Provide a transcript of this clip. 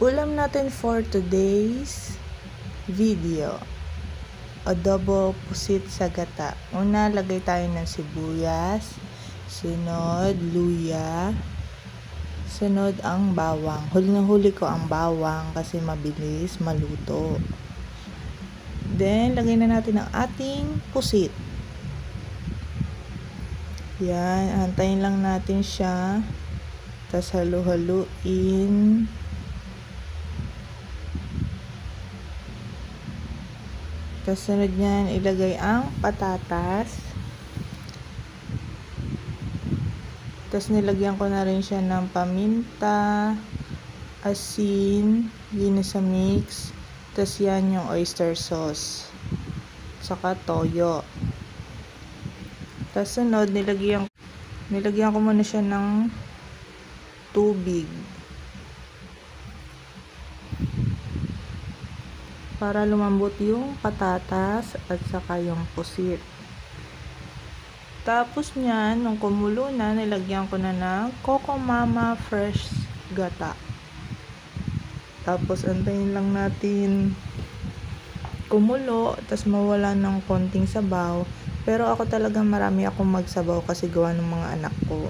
Ulam natin for today's video, adobo pusit sa gata. Una, lagay tayo ng sibuyas, sunod luya, sunod ang bawang. Huli na huli ko ang bawang kasi mabilis maluto. Then, lagay na natin ang ating pusit. Yan, antayin lang natin siya. Tapos halu-haluin. Tapos sunod niyan, ilagay ang patatas. Tapos nilagyan ko na rin siya ng paminta, asin, ginasamix. Tapos yan yung oyster sauce. Saka toyo. Tapos sunod, nilagyan ko muna siya ng tubig. Para lumambot yung patatas at saka yung pusit. Tapos niyan, nung kumulo na, nilagyan ko na ng Coco Mama Fresh Gata. Tapos antayin lang natin kumulo, tapos mawala ng konting sabaw. Pero ako talaga marami akong magsabaw kasi gawa ng mga anak ko.